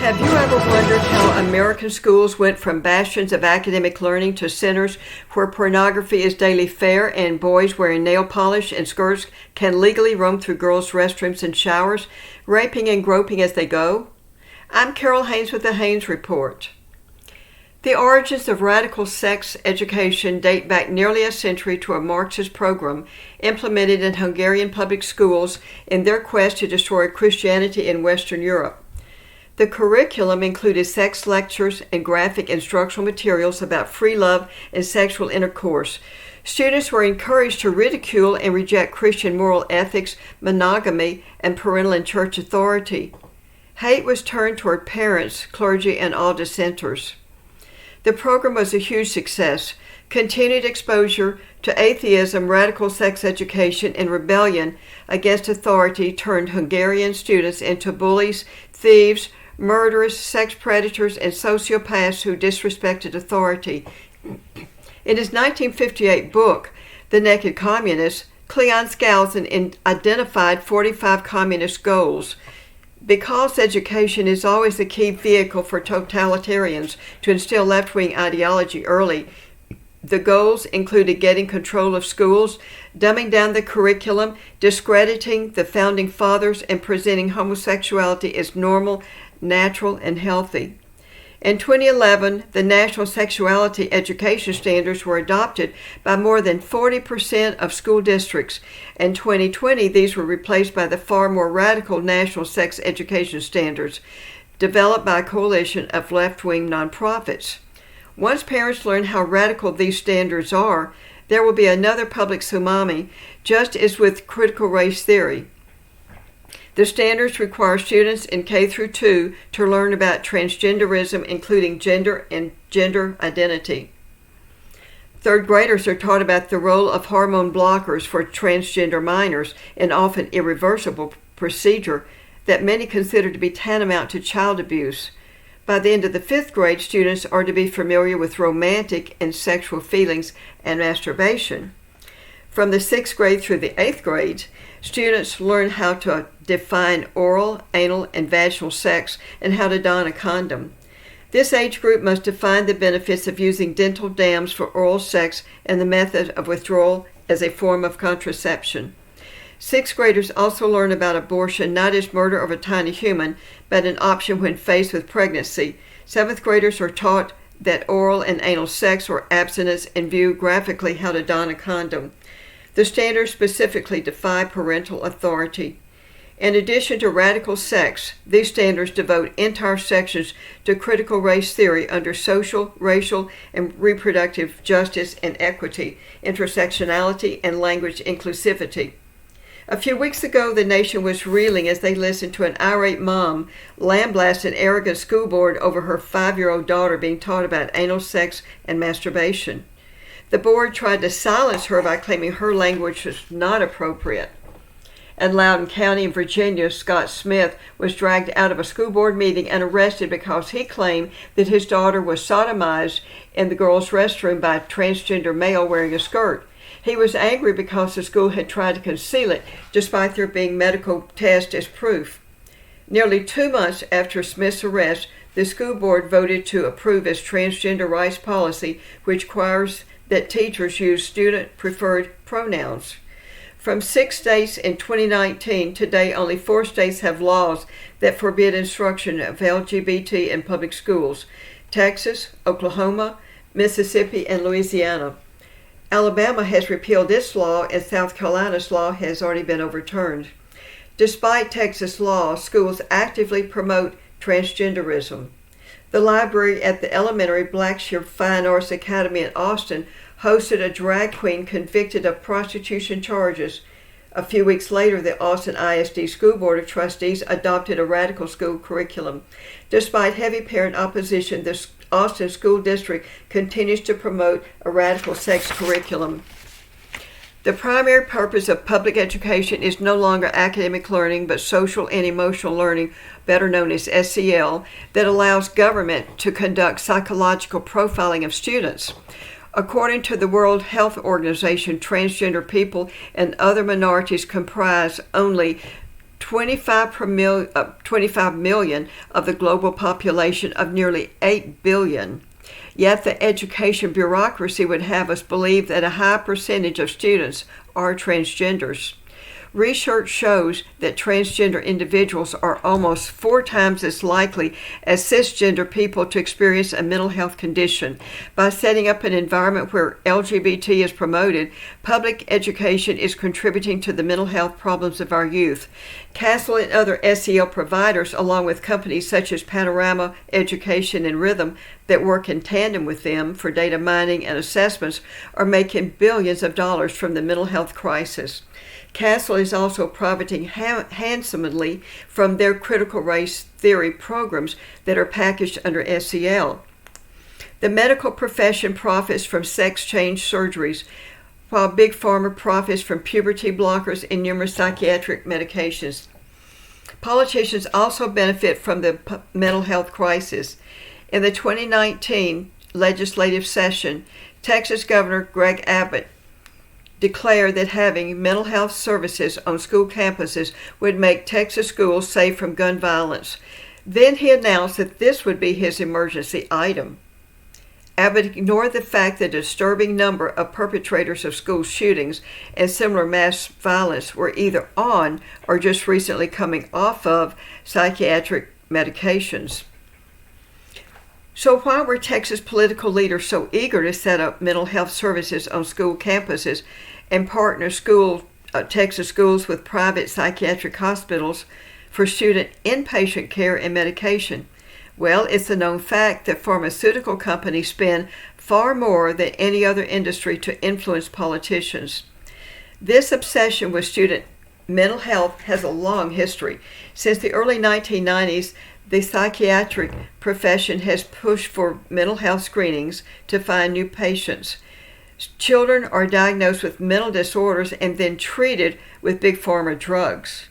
Have you ever wondered how American schools went from bastions of academic learning to centers where pornography is daily fare and boys wearing nail polish and skirts can legally roam through girls' restrooms and showers, raping and groping as they go? I'm Carole Haynes with the Haynes Report. The origins of radical sex education date back nearly a century to a Marxist program implemented in Hungarian public schools in their quest to destroy Christianity in Western Europe. The curriculum included sex lectures and graphic instructional materials about free love and sexual intercourse. Students were encouraged to ridicule and reject Christian moral ethics, monogamy, and parental and church authority. Hate was turned toward parents, clergy, and all dissenters. The program was a huge success. Continued exposure to atheism, radical sex education, and rebellion against authority turned Hungarian students into bullies, thieves, murderers, sex predators, and sociopaths who disrespected authority. In his 1958 book, The Naked Communist, Cleon Skousen identified 45 communist goals. Because education is always the key vehicle for totalitarians to instill left-wing ideology early, the goals included getting control of schools, dumbing down the curriculum, discrediting the founding fathers, and presenting homosexuality as normal, natural, and healthy. In 2011, the national sexuality education standards were adopted by more than 40% of school districts. In 2020, these were replaced by the far more radical national sex education standards, developed by a coalition of left-wing nonprofits. Once parents learn how radical these standards are, there will be another public tsunami, just as with critical race theory. The standards require students in K through 2 to learn about transgenderism, including gender and gender identity. Third graders are taught about the role of hormone blockers for transgender minors, an often irreversible procedure that many consider to be tantamount to child abuse. By the end of the 5th grade, students are to be familiar with romantic and sexual feelings and masturbation. From the 6th grade through the 8th grade, students learn how to define oral, anal, and vaginal sex and how to don a condom. This age group must define the benefits of using dental dams for oral sex and the method of withdrawal as a form of contraception. 6th graders also learn about abortion not as murder of a tiny human, but an option when faced with pregnancy. 7th graders are taught that oral and anal sex or abstinence and view graphically how to don a condom. The standards specifically defy parental authority. In addition to radical sex, these standards devote entire sections to critical race theory under social, racial, and reproductive justice and equity, intersectionality, and language inclusivity. A few weeks ago, the nation was reeling as they listened to an irate mom lambaste an arrogant school board over her 5-year-old daughter being taught about anal sex and masturbation. The board tried to silence her by claiming her language was not appropriate. In Loudoun County in Virginia, Scott Smith was dragged out of a school board meeting and arrested because he claimed that his daughter was sodomized in the girls' restroom by a transgender male wearing a skirt. He was angry because the school had tried to conceal it, despite there being medical tests as proof. Nearly 2 months after Smith's arrest, the school board voted to approve its transgender rights policy, which requires that teachers use student-preferred pronouns. From 6 states in 2019, today only 4 states have laws that forbid instruction of LGBT in public schools: Texas, Oklahoma, Mississippi, and Louisiana. Alabama has repealed its law, and South Carolina's law has already been overturned. Despite Texas law, schools actively promote transgenderism. The library at the elementary Blackshear Fine Arts Academy in Austin hosted a drag queen convicted of prostitution charges. A few weeks later, the Austin ISD School Board of Trustees adopted a radical school curriculum. Despite heavy parent opposition, the Austin School District continues to promote a radical sex curriculum. The primary purpose of public education is no longer academic learning, but social and emotional learning, better known as SEL, that allows government to conduct psychological profiling of students. According to the World Health Organization, transgender people and other minorities comprise only 25 million of the global population of nearly 8 billion. Yet the education bureaucracy would have us believe that a high percentage of students are transgenders. Research shows that transgender individuals are almost 4 times as likely as cisgender people to experience a mental health condition. By setting up an environment where LGBT is promoted, public education is contributing to the mental health problems of our youth. Castle and other SEL providers, along with companies such as Panorama Education and Rhythm that work in tandem with them for data mining and assessments, are making billions of dollars from the mental health crisis. Castle is also profiting handsomely from their critical race theory programs that are packaged under SEL. The medical profession profits from sex change surgeries, while Big Pharma profits from puberty blockers and numerous psychiatric medications. Politicians also benefit from the mental health crisis. In the 2019 legislative session, Texas Governor Greg Abbott declared that having mental health services on school campuses would make Texas schools safe from gun violence. Then he announced that this would be his emergency item. Abbott ignored the fact that a disturbing number of perpetrators of school shootings and similar mass violence were either on or just recently coming off of psychiatric medications. So why were Texas political leaders so eager to set up mental health services on school campuses and partner Texas schools with private psychiatric hospitals for student inpatient care and medication? Well, it's a known fact that pharmaceutical companies spend far more than any other industry to influence politicians. This obsession with student mental health has a long history. Since the early 1990s, the psychiatric profession has pushed for mental health screenings to find new patients. Children are diagnosed with mental disorders and then treated with big pharma drugs.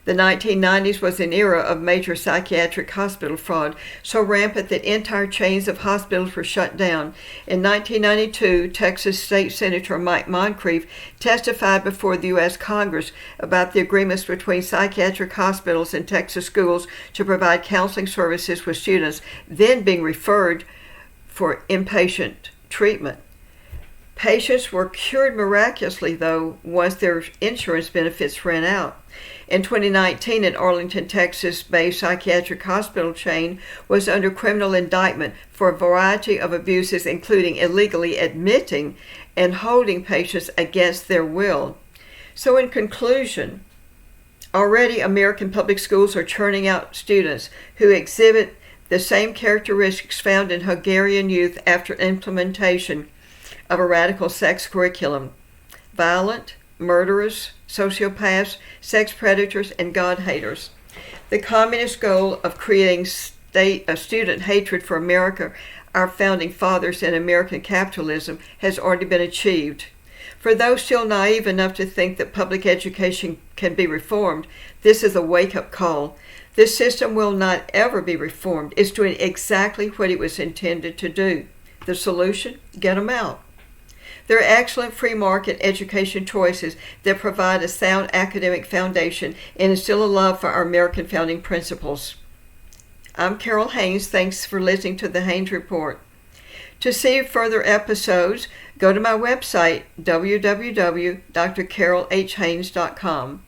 The 1990s was an era of major psychiatric hospital fraud, so rampant that entire chains of hospitals were shut down. In 1992, Texas State Senator Mike Moncrief testified before the U.S. Congress about the agreements between psychiatric hospitals and Texas schools to provide counseling services with students then being referred for inpatient treatment. Patients were cured miraculously, though, once their insurance benefits ran out. In 2019, an Arlington, Texas-based psychiatric hospital chain was under criminal indictment for a variety of abuses, including illegally admitting and holding patients against their will. So in conclusion, already American public schools are churning out students who exhibit the same characteristics found in Hungarian youth after implementation of a radical sex curriculum: violent, murderers, sociopaths, sex predators, and God haters. The communist goal of creating student hatred for America, our founding fathers, and American capitalism has already been achieved. For those still naive enough to think that public education can be reformed, this is a wake-up call. This system will not ever be reformed. It's doing exactly what it was intended to do. The solution? Get them out. There are excellent free market education choices that provide a sound academic foundation and instill a love for our American founding principles. I'm Carole Haynes. Thanks for listening to the Haynes Report. To see further episodes, go to my website, www.drcarolehaynes.com.